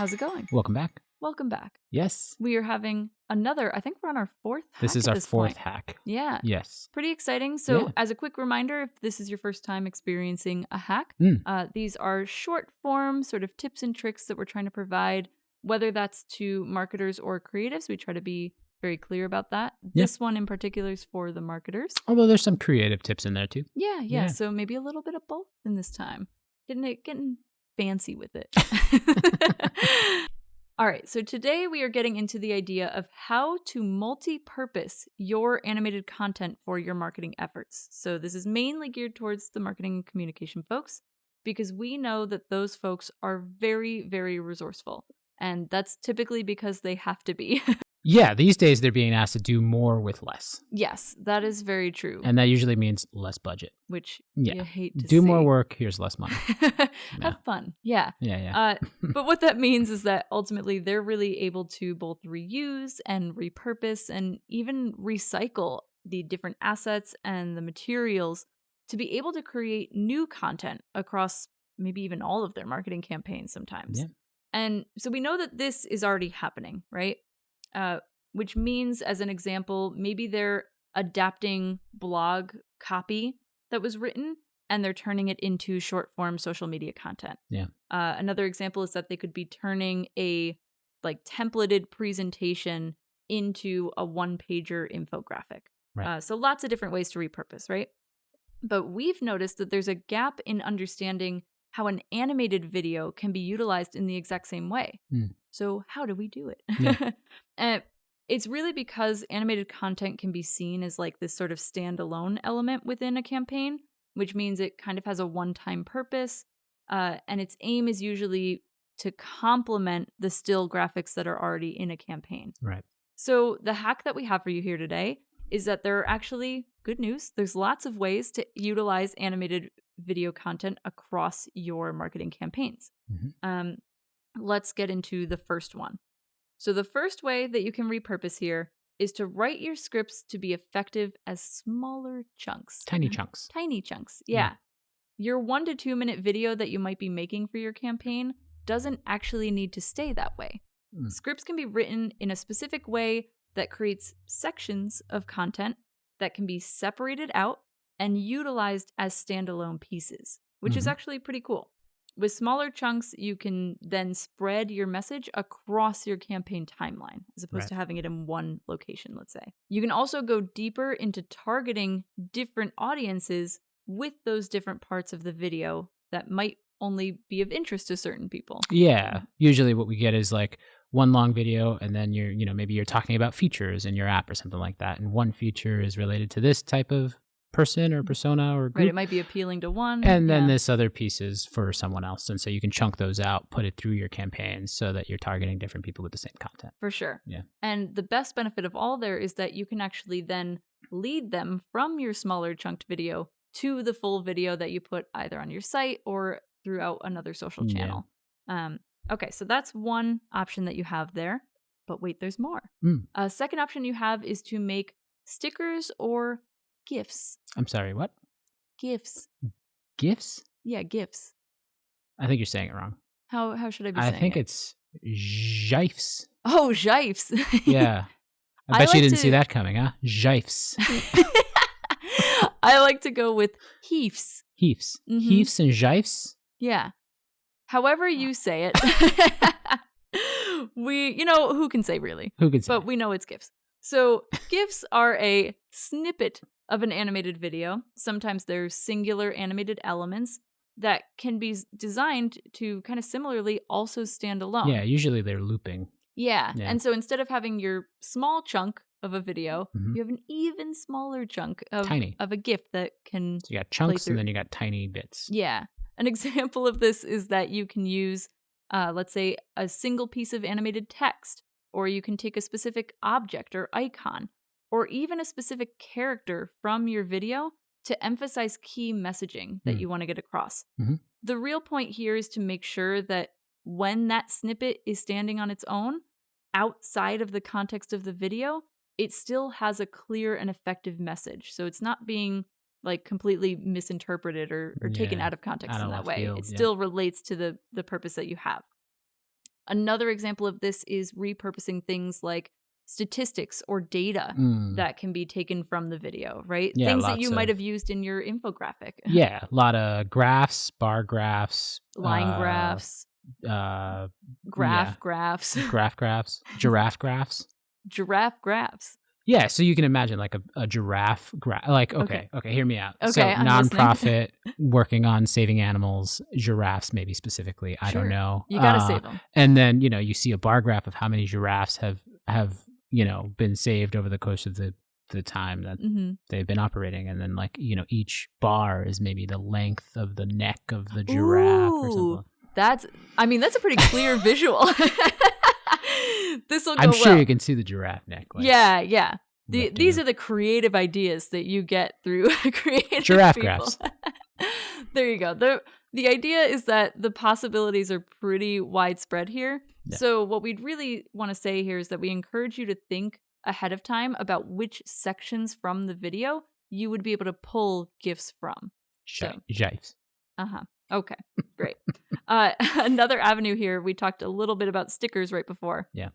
How's it going? Welcome back. Welcome back. Yes. We are having another, I think we're on our fourth hack. This is at our this fourth point. hack. Yeah. Yes. Pretty exciting. So Yeah. as a quick reminder, if this is your first time experiencing a hack, these are short form sort of tips and tricks that we're trying to provide, whether that's to marketers or creatives. We try to be very clear about that. Yeah. This one in particular is for the marketers. Although there's some creative tips in there too. Yeah. So maybe a little bit of both in this time. Getting fancy with it. All right, so today we are getting into the idea of how to multi-purpose your animated content for your marketing efforts. So this is mainly geared towards the marketing and communication folks, because we know that those folks are very, very resourceful. And that's typically because they have to be. Yeah, these days they're being asked to do more with less. Yes, that is very true. And that usually means less budget. Which Yeah. you hate to do see. more work, here's less money. Have fun. Yeah. Yeah. But what that means is that ultimately they're really able to both reuse and repurpose and even recycle the different assets and the materials to be able to create new content across maybe even all of their marketing campaigns sometimes. Yeah. And so we know that this is already happening, right? Which means, as an example, maybe they're adapting blog copy that was written and they're turning it into short form social media content. Yeah. Another example is that they could be turning a templated presentation into a one-pager infographic. Right. So lots of different ways to repurpose, right? But we've noticed that there's a gap in understanding how an animated video can be utilized in the exact same way. So how do we do it? Yeah. It's really because animated content can be seen as this sort of standalone element within a campaign, which means it kind of has a one-time purpose, and its aim is usually to complement the still graphics that are already in a campaign. Right. So the hack that we have for you here today is that there are actually, good news, there's lots of ways to utilize animated video content across your marketing campaigns. Mm-hmm. Let's get into the first one. So the first way that you can repurpose here is to write your scripts to be effective as smaller chunks. Tiny chunks. Tiny chunks, yeah. Your 1 to 2 minute video that you might be making for your campaign doesn't actually need to stay that way. Scripts can be written in a specific way that creates sections of content that can be separated out and utilized as standalone pieces, which is actually pretty cool. With smaller chunks, you can then spread your message across your campaign timeline, as opposed to having it in one location, let's say. You can also go deeper into targeting different audiences with those different parts of the video that might only be of interest to certain people. Yeah. Usually what we get is one long video, and then maybe you're talking about features in your app or something like that. And one feature is related to this type of person or persona or group. Right, it might be appealing to one. And then this other piece is for someone else. And so you can chunk those out, put it through your campaigns so that you're targeting different people with the same content. For sure. Yeah. And the best benefit of all there is that you can actually then lead them from your smaller chunked video to the full video that you put either on your site or throughout another social channel. Okay, so that's one option that you have there. But wait, there's more. A second option you have is to make stickers or GIFs. I'm sorry, what? GIFs. GIFs? Yeah, GIFs. I think you're saying it wrong. How should I be saying it? I think it's GIFs. Oh, GIFs. Yeah. I bet you didn't see that coming, huh? GIFs. I like to go with heafs. Heafs. Heafs and GIFs? Yeah. However you say it. Who can say really? Who can say? But we know it's GIFs. So GIFs are a snippet of an animated video. Sometimes they're singular animated elements that can be designed to kind of similarly also stand alone. Yeah, usually they're looping. Yeah. And so instead of having your small chunk of a video, you have an even smaller chunk of a GIF that can. So you got chunks and then you got tiny bits. Yeah. An example of this is that you can use, let's say, a single piece of animated text, or you can take a specific object or icon, or even a specific character from your video to emphasize key messaging that you want to get across. The real point here is to make sure that when that snippet is standing on its own, outside of the context of the video, it still has a clear and effective message. So it's not being completely misinterpreted or taken out of context in that way. It still relates to the purpose that you have. Another example of this is repurposing things like statistics or data that can be taken from the video, right? Yeah, Things that you lots might of- have used in your infographic. Yeah, a lot of graphs, bar graphs, Line graphs, yeah, graphs, graph graphs, giraffe graphs. giraffe graphs. Yeah, so you can imagine like a giraffe graph. Like, okay, hear me out. Okay, so I'm nonprofit working on saving animals, giraffes maybe specifically. I don't know. You got to save them. And then, you see a bar graph of how many giraffes have been saved over the course of the time that they've been operating. And then like, each bar is maybe the length of the neck of the giraffe or something. That's a pretty clear visual. This will go I'm sure well. you can see the giraffe neck. Like, Yeah. These are the creative ideas that you get through creative giraffe people. graphs. There you go. The idea is that the possibilities are pretty widespread here. Yeah. So what we'd really want to say here is that we encourage you to think ahead of time about which sections from the video you would be able to pull GIFs from. GIFs. Okay, great. Another avenue here, we talked a little bit about stickers right before. Yeah.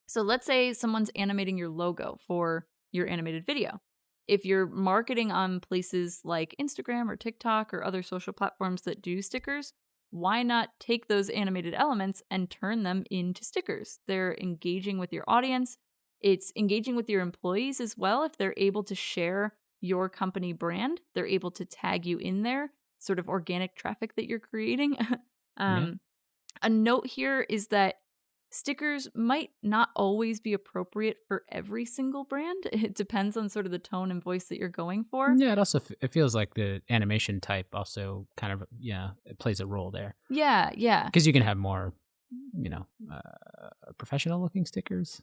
So let's say someone's animating your logo for your animated video. If you're marketing on places like Instagram or TikTok or other social platforms that do stickers, why not take those animated elements and turn them into stickers? They're engaging with your audience. It's engaging with your employees as well. If they're able to share your company brand, they're able to tag you in there, sort of organic traffic that you're creating. A note here is that stickers might not always be appropriate for every single brand. It depends on sort of the tone and voice that you're going for. Yeah, it also it feels like the animation type also kind of, it plays a role there. Yeah. Because you can have more, professional looking stickers.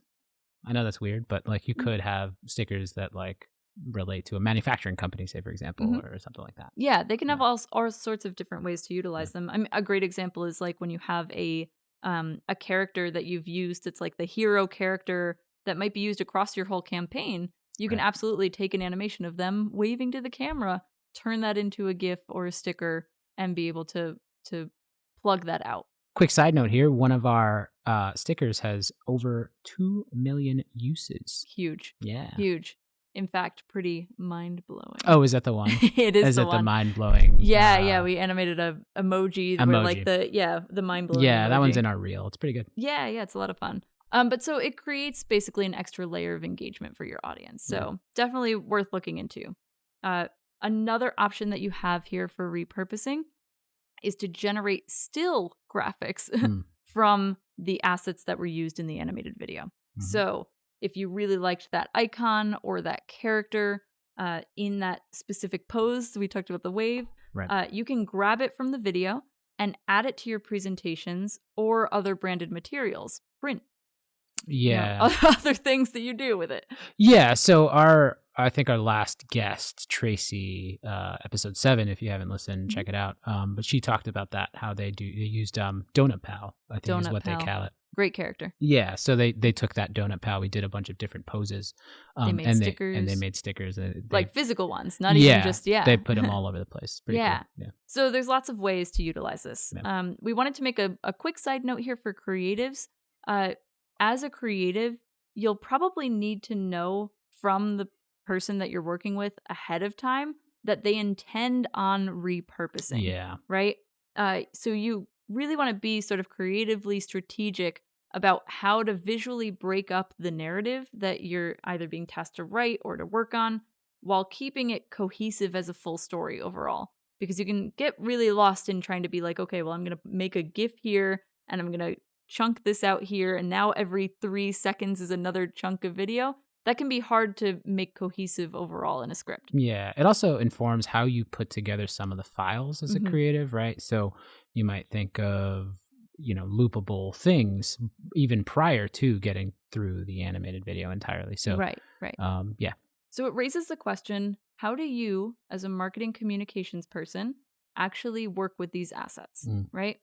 I know that's weird, but like you could have stickers that like relate to a manufacturing company, say for example, or something like that. Yeah, they can have all sorts of different ways to utilize them. I mean, a great example is like when you have a character that you've used, it's like the hero character that might be used across your whole campaign. You can absolutely take an animation of them waving to the camera, turn that into a GIF or a sticker, and be able to plug that out. Quick side note here, one of our stickers has over 2 million uses. Huge. Yeah. Huge. In fact, pretty mind-blowing. Oh, is that the one? It is the it one. The mind-blowing? Yeah. We animated a emoji. Where like the mind-blowing Yeah, emoji. that one's in our reel. It's pretty good. Yeah, it's a lot of fun. But so it creates basically an extra layer of engagement for your audience. So definitely worth looking into. Another option that you have here for repurposing is to generate still graphics from the assets that were used in the animated video. So if you really liked that icon or that character in that specific pose, we talked about the wave, you can grab it from the video and add it to your presentations or other branded materials, print. Other things that you do with it. Yeah, so I think our last guest, Tracy, episode 7, if you haven't listened, check it out. But she talked about that, how they used Donut Pal, I think is what they call it. Great character. Yeah, so they took that Donut Pal. We did a bunch of different poses. They made stickers. They made stickers. Like physical ones, not even just, They put them all over the place. Pretty cool. Yeah. So there's lots of ways to utilize this. Yeah. We wanted to make a quick side note here for creatives. As a creative, you'll probably need to know from the person that you're working with ahead of time that they intend on repurposing. Yeah. Right? So you really want to be sort of creatively strategic about how to visually break up the narrative that you're either being tasked to write or to work on while keeping it cohesive as a full story overall. Because you can get really lost in trying to be like, okay, well, I'm going to make a GIF here and I'm going to chunk this out here, and now every 3 seconds is another chunk of video. That can be hard to make cohesive overall in a script. Yeah. It also informs how you put together some of the files as a creative, right? So you might think of, loopable things even prior to getting through the animated video entirely. So Right. Yeah. So it raises the question, how do you, as a marketing communications person, actually work with these assets, right?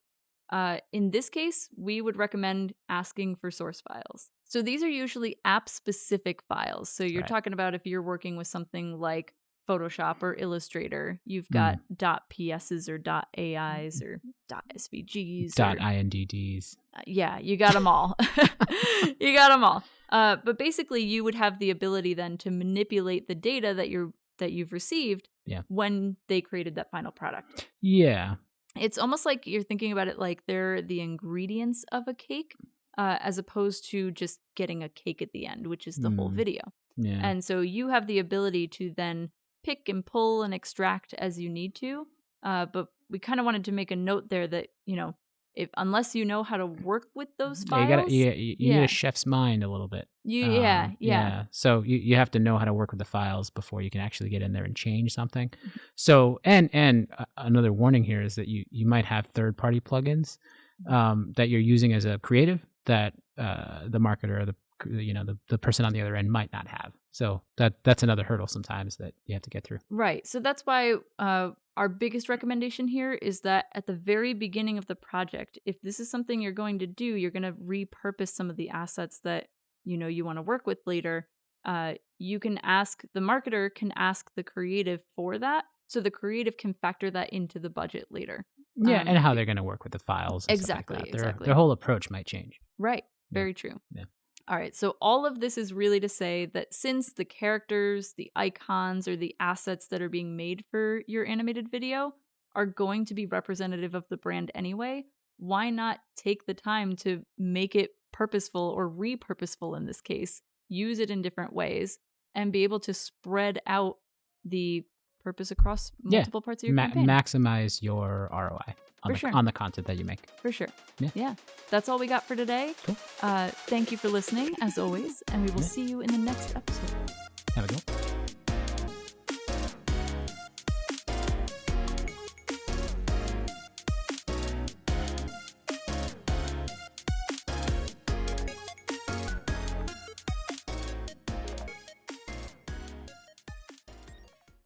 In this case, we would recommend asking for source files. So these are usually app-specific files. So you're talking about if you're working with something like Photoshop or Illustrator. You've got .ps's or .ais or .svgs. .indds. Yeah, you got them all. You got them all. But basically, you would have the ability then to manipulate the data that you've received when they created that final product. Yeah. It's almost like you're thinking about it like they're the ingredients of a cake, as opposed to just getting a cake at the end, which is the whole video. Yeah. And so you have the ability to then pick and pull and extract as you need to. But we kind of wanted to make a note there that, unless you know how to work with those files. You need a chef's mind a little bit. Yeah. So you have to know how to work with the files before you can actually get in there and change something. So, and another warning here is that you might have third-party plugins that you're using as a creative that the marketer or the person on the other end might not have. So that's another hurdle sometimes that you have to get through. Right. So that's why our biggest recommendation here is that at the very beginning of the project, if this is something you're going to do, you're going to repurpose some of the assets that you want to work with later. The marketer can ask the creative for that, so the creative can factor that into the budget later. Yeah, and how they're going to work with the files. And exactly. Stuff like that. Exactly. Their whole approach might change. Right. Very true. Yeah. All right, so all of this is really to say that since the characters, the icons, or the assets that are being made for your animated video are going to be representative of the brand anyway, why not take the time to make it purposeful or repurposeful in this case, use it in different ways, and be able to spread out the purpose across multiple parts of your campaign. Maximize your ROI on the content that you make. For sure. Yeah. That's all we got for today. Cool. Thank you for listening, as always, and we will see you in the next episode. Have a good one.